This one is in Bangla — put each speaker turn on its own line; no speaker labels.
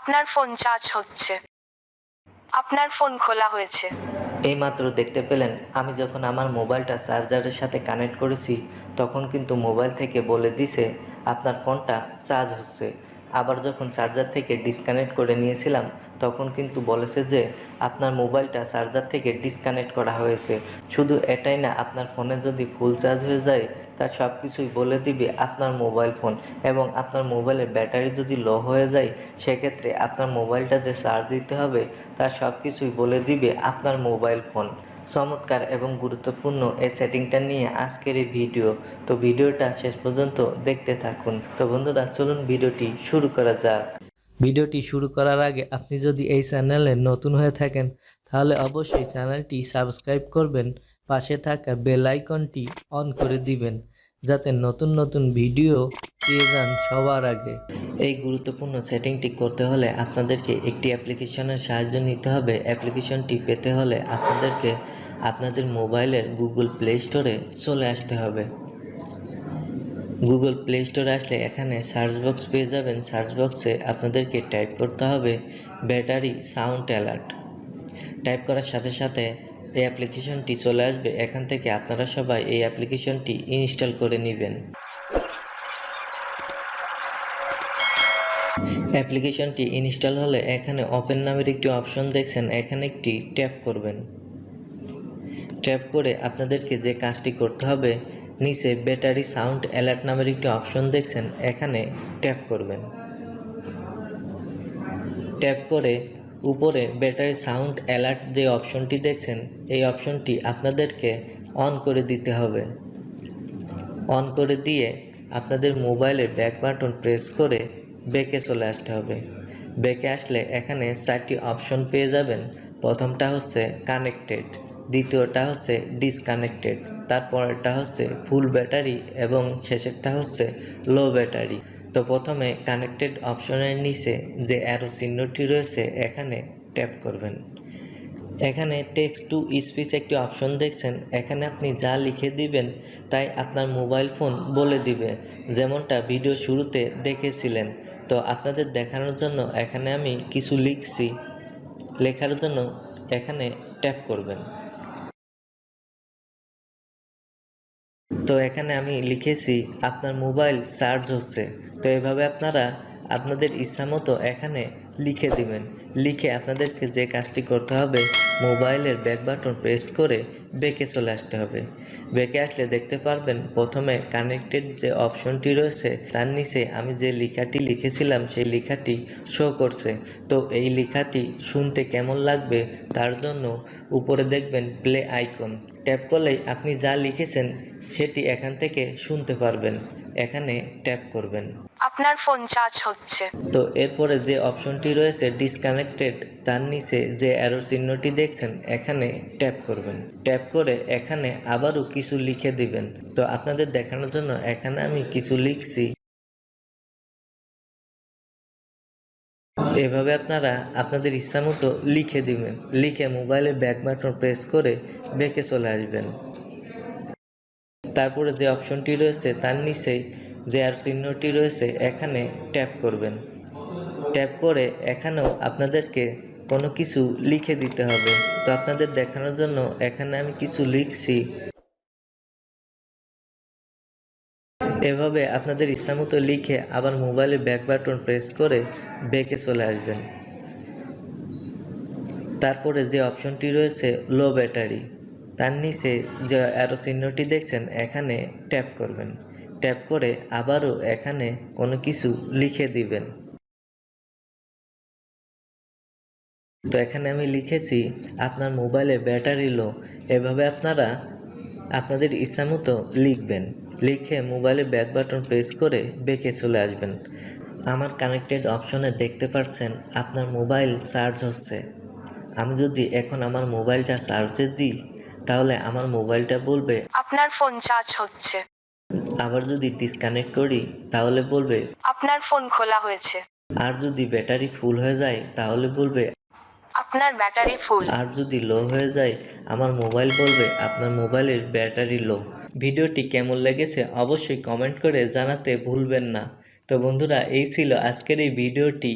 আপনার ফোন চার্জ হচ্ছে। আপনার ফোন খোলা হয়েছে।
এইমাত্র দেখতে পেলেন আমি যখন আমার মোবাইলটা চার্জারের সাথে কানেক্ট করেছি তখন কিন্তু মোবাইল থেকে বলে দিছে আপনার ফোনটা চার্জ হচ্ছে। আবার যখন চার্জার থেকে ডিসকানেক্ট করে নিয়েছিলাম তখন কিন্তু বলেছে যে আপনার মোবাইলটা চার্জার থেকে ডিসকানেক্ট করা হয়েছে। শুধু এটাই না, আপনার ফোনে যদি ফুল চার্জ হয়ে যায় তার সব কিছুই বলে দিবে আপনার মোবাইল ফোন, এবং আপনার মোবাইলের ব্যাটারি যদি লো হয়ে যায় সেক্ষেত্রে আপনার মোবাইলটা যে চার্জ দিতে হবে তার সব কিছুই বলে দিবে আপনার মোবাইল ফোন। চমৎকার এবং গুরুত্বপূর্ণ এই সেটিংটা নিয়ে আজকের এই ভিডিও। তো ভিডিওটা শেষ পর্যন্ত দেখতে থাকুন। তো বন্ধুরা, চলুন ভিডিওটি শুরু করা যাক। ভিডিওটি শুরু করার আগে আপনি যদি এই চ্যানেলে নতুন হয়ে থাকেন তাহলে অবশ্যই চ্যানেলটি সাবস্ক্রাইব করবেন, পাশে থাকা বেল আইকনটি অন করে দিবেন যাতে নতুন নতুন ভিডিও পেয়ে যান সবার আগে। এই গুরুত্বপূর্ণ সেটিংটি করতে হলে আপনাদেরকে একটি অ্যাপ্লিকেশনের সাহায্য নিতে হবে। অ্যাপ্লিকেশনটি পেতে হলে আপনাদেরকে আপনাদের মোবাইলের গুগল প্লে স্টোরে চলে আসতে হবে। গুগল প্লে স্টোরে আসলে এখানে সার্চ বক্স পেয়ে যাবেন। সার্চ বক্সে আপনাদেরকে টাইপ করতে হবে ব্যাটারি সাউন্ড অ্যালার্ট। টাইপ করার সাথে সাথে এই অ্যাপ্লিকেশনটি চলে আসবে। এখান থেকে আপনারা সবাই এই অ্যাপ্লিকেশনটি ইনস্টল করে নেবেন। অ্যাপ্লিকেশনটি ইনস্টল হলে এখানে ওপেন নামের একটি অপশন দেখছেন, এখানে একটি ট্যাপ করবেন। ট্যাপ করে আপনাদেরকে যে কাজটি করতে হবে, নিচে ব্যাটারি সাউন্ড অ্যালার্ট নামের একটি অপশন দেখছেন, এখানে ট্যাপ করবেন। ট্যাপ করে উপরে ব্যাটারি সাউন্ড অ্যালার্ট যে অপশনটি দেখছেন এই অপশনটি আপনাদেরকে অন করে দিতে হবে। অন করে দিয়ে আপনাদের মোবাইলের ব্যাক বাটন প্রেস করে ব্যাকে চলে আসতে হবে। ব্যাকে আসলে এখানে 4টি অপশন পেয়ে যাবেন। প্রথমটা হচ্ছে কানেক্টেড, দ্বিতীয়টা হচ্ছে ডিসকানেক্টেড, তারপরেরটা হচ্ছে ফুল ব্যাটারি এবং শেষেরটা হচ্ছে লো ব্যাটারি। তো প্রথমে কানেক্টেড অপশনের নিচে যে অ্যারো চিহ্নটি রয়েছে এখানে ট্যাপ করবেন। এখানে টেক্সট টু স্পিচ একটি অপশন দেখছেন, এখানে আপনি যা লিখে দিবেন তাই আপনার মোবাইল ফোন বলে দিবে, যেমনটা ভিডিও শুরুতে দেখেছিলেন। তো আপনাদের দেখানোর জন্য এখানে আমি কিছু লিখছি, লেখার জন্য এখানে ট্যাপ করবেন। তো এখানে আমি লিখেছি আপনার মোবাইল চার্জ হচ্ছে। তো এভাবে আপনারা আপনাদের ইচ্ছামতো এখানে লিখে দিবেন। লিখে আপনাদেরকে যে কাজটি করতে হবে, মোবাইলের ব্যাক বাটন প্রেস করে ব্যাকে চলে আসতে হবে। ব্যাকে আসলে দেখতে পারবেন প্রথমে কানেক্টেড যে অপশনটি রয়েছে তার নিচে আমি যে লেখাটি লিখেছিলাম সেই লেখাটি শো করছে। তো এই লেখাটি শুনতে কেমন লাগবে তার জন্য উপরে দেখবেন প্লে আইকন। ট্যাপ করলেই আপনি যা লিখেছেন সেটি এখান থেকে শুনতে পারবেন। এখানে ট্যাপ করবেন।
আপনার ফোন চার্জ হচ্ছে।
তো এরপরে যে অপশনটি রয়েছে ডিসকানেক্টেড, তার নিচে যে অ্যারো চিহ্নটি দেখছেন এখানে ট্যাপ করবেন। ট্যাপ করে এখানে আবারও কিছু লিখে দিবেন। তো আপনাদের দেখানোর জন্য এখানে আমি কিছু লিখছি। এভাবে আপনারা আপনাদের ইচ্ছামতো লিখে দিবেন। লিখে মোবাইলের ব্যাক বাটন প্রেস করে ব্যাকে চলে আসবেন। তারপরে যে অপশনটি রয়েছে তার নিচেই যে আর চিহ্নটি রয়েছে এখানে ট্যাপ করবেন। ট্যাপ করে এখানেও আপনাদেরকে কোনো কিছু লিখে দিতে হবে। তো আপনাদের দেখানোর জন্য এখানে আমি কিছু লিখছি। এভাবে আপনাদের ইচ্ছামতো লিখে আবার মোবাইলের ব্যাক বাটন প্রেস করে ব্যাকে চলে আসবেন। তারপরে যে অপশনটি রয়েছে লো ব্যাটারি, তার নিচে যে অ্যারো চিহ্নটি দেখছেন এখানে ট্যাপ করবেন। ট্যাপ করে আবারও এখানে কোনো কিছু লিখে দিবেন। তো এখানে আমি লিখেছি আপনার মোবাইলে ব্যাটারি লো। এভাবে আপনারা আপনাদের ইচ্ছামতো লিখবেন। লিখে মোবাইলের ব্যাক বাটন প্রেস করে ব্যাকে চলে আসবেন। আমার কানেক্টেড অপশনে দেখতে পাচ্ছেন আপনার মোবাইল চার্জ হচ্ছে। আমি যদি এখন আমার মোবাইলটা চার্জে দিই তাহলে আমার মোবাইলটা বলবে
আপনার ফোন চার্জ হচ্ছে।
আবার যদি ডিসকানেক্ট করি তাহলে বলবে
আপনার ফোন খোলা হয়েছে।
আর যদি ব্যাটারি ফুল হয়ে যায় তাহলে বলবে
আপনার ব্যাটারি ফুল।
আর যদি লো হয়ে যায় আমার মোবাইল বলবে আপনার মোবাইলের ব্যাটারি লো। ভিডিওটি কেমন লেগেছে অবশ্যই কমেন্ট করে জানাতে ভুলবেন না। তো বন্ধুরা, এই ছিল আজকের এই ভিডিওটি।